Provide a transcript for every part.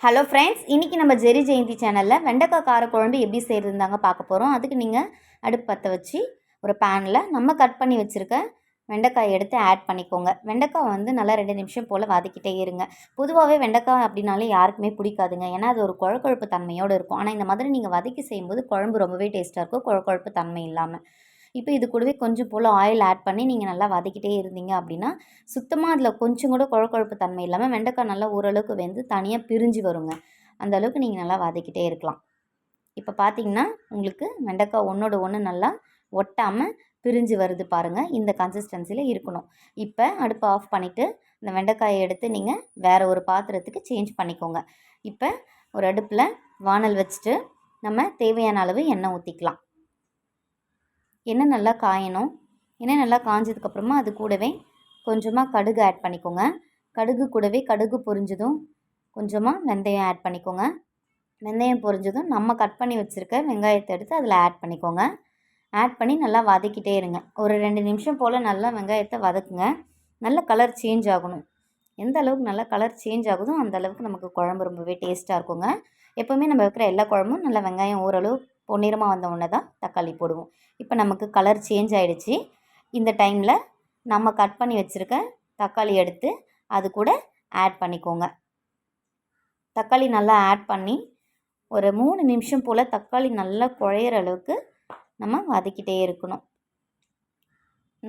Hello friends, இன்றைக்கி நம்ம ஜெரி ஜெயந்தி சேனலில் வெண்டைக்காய் காரக்குழம்பு எப்படி செய்கிறதுந்தாங்க பார்க்க போகிறோம். அதுக்கு நீங்கள் அடுப்பு பற்ற வச்சு ஒரு பேனில் நம்ம கட் பண்ணி வச்சுருக்க வெண்டைக்காய் எடுத்து ஆட் பண்ணிக்கோங்க. வெண்டைக்காய் வந்து நல்லா 2 நிமிஷம் போல் வதக்கிட்டே இருங்க. பொதுவாகவே வெண்டைக்காய் அப்படின்னாலே யாருக்குமே பிடிக்காதுங்க, ஏன்னா அது ஒரு குழக்குழப்பு தன்மையோடு இருக்கும். ஆனால் இந்த மாதிரி நீங்கள் வதக்கி செய்யும்போது குழம்பு ரொம்பவே டேஸ்ட்டாக இருக்கும், குழக்குழப்பு தன்மை இல்லாமல். இப்போ இது கூடவே கொஞ்சம் போல் ஆயில் ஆட் பண்ணி நீங்கள் நல்லா வதக்கிட்டே இருந்தீங்க அப்படின்னா சுத்தமாக அதில் கொஞ்சம் கூட குழக்குழப்பு தன்மை இல்லாமல் வெண்டைக்காய் நல்லா ஓரளவுக்கு வெந்து தனியாக பிரிஞ்சு வருங்க. அந்த அளவுக்கு நீங்கள் நல்லா வதக்கிட்டே இருக்கலாம். இப்போ பார்த்தீங்கன்னா உங்களுக்கு வெண்டைக்காய் ஒன்றோட ஒன்று நல்லா ஒட்டாமல் பிரிஞ்சு வருது பாருங்கள். இந்த கன்சிஸ்டன்சியில் இருக்கணும். இப்போ அடுப்பை ஆஃப் பண்ணிவிட்டு இந்த வெண்டைக்காயை எடுத்து நீங்கள் வேறு ஒரு பாத்திரத்துக்கு சேஞ்ச் பண்ணிக்கோங்க. இப்போ ஒரு அடுப்பில் வானல் வச்சுட்டு நம்ம தேவையான அளவு எண்ணெய் ஊற்றிக்கலாம். எண்ணெய் நல்லா காயணும். எண்ணெய் நல்லா காஞ்சதுக்கப்புறமா அது கூடவே கொஞ்சமாக கடுகு ஆட் பண்ணிக்கோங்க. கடுகு கூடவே கடுகு பொரிஞ்சதும் கொஞ்சமாக வெந்தயம் ஆட் பண்ணிக்கோங்க. வெந்தயம் பொரிஞ்சதும் நம்ம கட் பண்ணி வச்சுருக்க வெங்காயத்தை எடுத்து அதில் ஆட் பண்ணிக்கோங்க. ஆட் பண்ணி நல்லா வதக்கிட்டே இருங்க. ஒரு 2 நிமிஷம் போல் நல்லா வெங்காயத்தை வதக்குங்க. நல்ல கலர் சேஞ்ச் ஆகணும். எந்த அளவுக்கு நல்லா கலர் சேஞ்ச் ஆகுதோ அந்த அளவுக்கு நமக்கு குழம்பு ரொம்பவே டேஸ்ட்டாக இருக்குங்க. எப்போவுமே நம்ம வைக்கிற எல்லா குழம்பும் நல்லா வெங்காயம் ஓரளவு பொன்னிறமாக வந்த உடனே தான் தக்காளி போடுவோம். இப்போ நமக்கு கலர் சேஞ்ச் ஆகிடுச்சு. இந்த டைமில் நம்ம கட் பண்ணி வச்சுருக்க தக்காளி எடுத்து அது கூட ஆட் பண்ணிக்கோங்க. தக்காளி நல்லா ஆட் பண்ணி ஒரு 3 நிமிஷம் போல் தக்காளி நல்லா குழையிற அளவுக்கு நம்ம வதக்கிட்டே இருக்கணும்.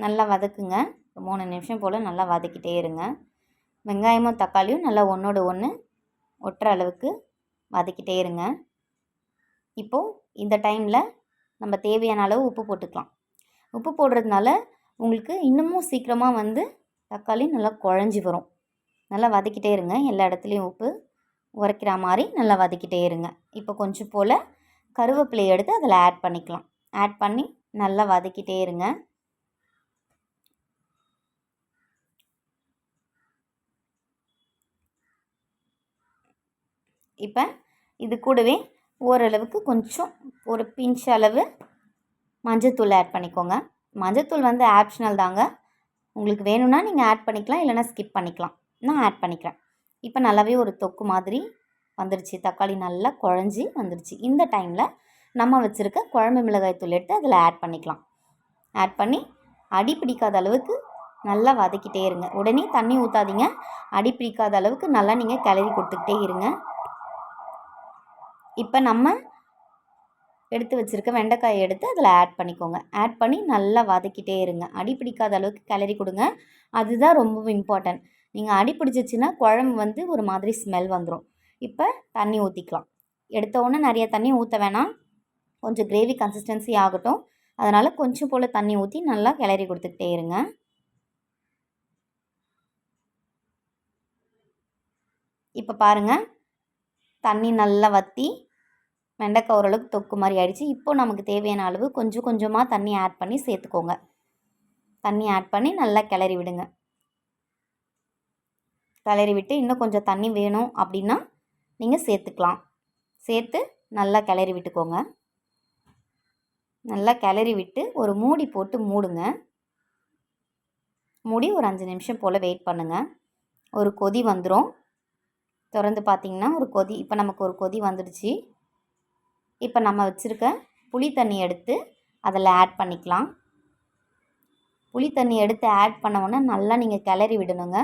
நல்லா வதக்குங்க. 3 நிமிஷம் போல் நல்லா வதக்கிட்டே இருங்க. வெங்காயமும் தக்காளியும் நல்லா ஒன்றோட ஒன்று ஒட்டுற அளவுக்கு வதக்கிட்டே இருங்க. இப்போது இந்த டைமில் நம்ம தேவையான அளவு உப்பு போட்டுக்கலாம். உப்பு போடுறதுனால உங்களுக்கு இன்னமும் சீக்கிரமாக வந்து தக்காளி நல்லா குழஞ்சி வரும். நல்லா வதக்கிட்டே இருங்க. எல்லா இடத்துலையும் உப்பு உரைக்கிற மாதிரி நல்லா வதக்கிட்டே இருங்க. இப்போ கொஞ்சம் போல் கருவேப்பிலை எடுத்து அதில் ஆட் பண்ணிக்கலாம். ஆட் பண்ணி நல்லா வதக்கிட்டே இருங்க. இப்போ இது கூடவே ஓரளவுக்கு கொஞ்சம் ஒரு பிஞ்ச் அளவு மஞ்சத்தூள் ஆட் பண்ணிக்கோங்க. மஞ்சத்தூள் வந்து ஆப்ஷனல் தாங்க. உங்களுக்கு வேணும்னா நீங்கள் ஆட் பண்ணிக்கலாம், இல்லைனா ஸ்கிப் பண்ணிக்கலாம். நான் ஆட் பண்ணிக்கிறேன். இப்போ நல்லாவே ஒரு தொக்கு மாதிரி வந்துடுச்சு. தக்காளி நல்லா குழஞ்சி வந்துடுச்சு. இந்த டைமில் நம்ம வச்சுருக்க குழம்பு மிளகாய் தூள் எடுத்து அதில் ஆட் பண்ணிக்கலாம். ஆட் பண்ணி அடி பிடிக்காத அளவுக்கு நல்லா வதக்கிட்டே இருங்க. உடனே தண்ணி ஊற்றாதீங்க. அடி பிடிக்காத அளவுக்கு நல்லா நீங்கள் கிளறி கொடுத்துக்கிட்டே இருங்க. இப்போ நம்ம எடுத்து வச்சுருக்க வெண்டைக்காயை எடுத்து அதில் ஆட் பண்ணிக்கோங்க. ஆட் பண்ணி நல்லா வதக்கிட்டே இருங்க. அடி பிடிக்காத அளவுக்கு கிளறி கொடுங்க. அதுதான் ரொம்ப இம்பார்ட்டன்ட். நீங்கள் அடி பிடிச்சிச்சின்னா குழம்பு வந்து ஒரு மாதிரி ஸ்மெல் வந்துடும். இப்போ தண்ணி ஊற்றிக்கலாம். எடுத்தோடனே நிறைய தண்ணி ஊற்ற வேணாம். கொஞ்சம் கிரேவி கன்சிஸ்டன்சி ஆகட்டும். அதனால் கொஞ்சம் போல் தண்ணி ஊற்றி நல்லா கிளறி கொடுத்துக்கிட்டே இருங்க. இப்போ பாருங்கள், தண்ணி நல்லா வற்றி வெண்டைக்காய் ஓரளவுக்கு தொக்கு மாதிரி ஆகிடுச்சு. இப்போது நமக்கு தேவையான அளவு கொஞ்சம் கொஞ்சமாக தண்ணி ஆட் பண்ணி சேர்த்துக்கோங்க. தண்ணி ஆட் பண்ணி நல்லா கிளறி விடுங்க. கிளறி விட்டு இன்னும் கொஞ்சம் தண்ணி வேணும் அப்படின்னா நீங்கள் சேர்த்துக்கலாம். சேர்த்து நல்லா கிளறி விட்டுக்கோங்க. நல்லா கிளறி விட்டு ஒரு மூடி போட்டு மூடுங்க. மூடி ஒரு 5 நிமிஷம் போல் வெயிட் பண்ணுங்கள். ஒரு கொதி வந்துடும். திறந்து பார்த்திங்கன்னா ஒரு கொதி, இப்போ நமக்கு ஒரு கொதி வந்துடுச்சு. இப்போ நம்ம வச்சுருக்க புளி தண்ணி எடுத்து அதில் ஆட் பண்ணிக்கலாம். புளி தண்ணி எடுத்து ஆட் பண்ணோன்னா நல்லா நீங்கள் கிளறி விடணுங்க.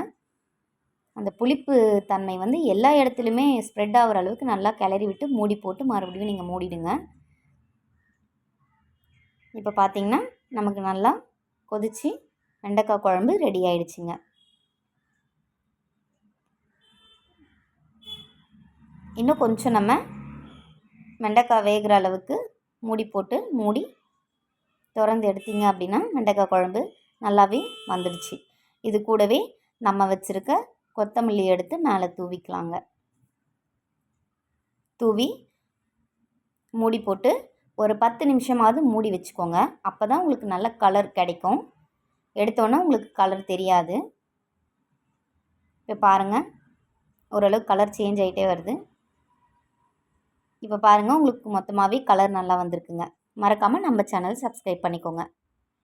அந்த புளிப்பு தன்மை வந்து எல்லா இடத்துலையுமே ஸ்ப்ரெட் ஆகிற அளவுக்கு நல்லா கிளறி விட்டு மூடி போட்டு மறுபடியும் நீங்கள் மூடிடுங்க. இப்போ பார்த்திங்கன்னா நமக்கு நல்லா கொதித்து வெண்டைக்காய் குழம்பு ரெடி ஆகிடுச்சிங்க. இன்னும் கொஞ்சம் நம்ம வெண்டைக்காய் வேகிற அளவுக்கு மூடி போட்டு மூடி திறந்து எடுத்தீங்க அப்படின்னா வெண்டைக்காய் குழம்பு நல்லாவே வந்துடுச்சு. இது கூடவே நம்ம வச்சுருக்க கொத்தமல்லி எடுத்து மேலே தூவிக்கலாங்க. தூவி மூடி போட்டு ஒரு 10 நிமிஷமாவது மூடி வச்சுக்கோங்க. அப்போ தான் உங்களுக்கு நல்ல கலர் கிடைக்கும். எடுத்தோன்னே உங்களுக்கு கலர் தெரியாது. இப்போ பாருங்கள், ஓரளவுக்கு கலர் சேஞ்ச் ஆகிட்டே வருது. இப்போ பாருங்கள், உங்களுக்கு மொத்தமாகவே கலர் நல்லா வந்திருக்குங்க. மறக்காமல் நம்ம சேனல் சப்ஸ்கிரைப் பண்ணிக்கோங்க.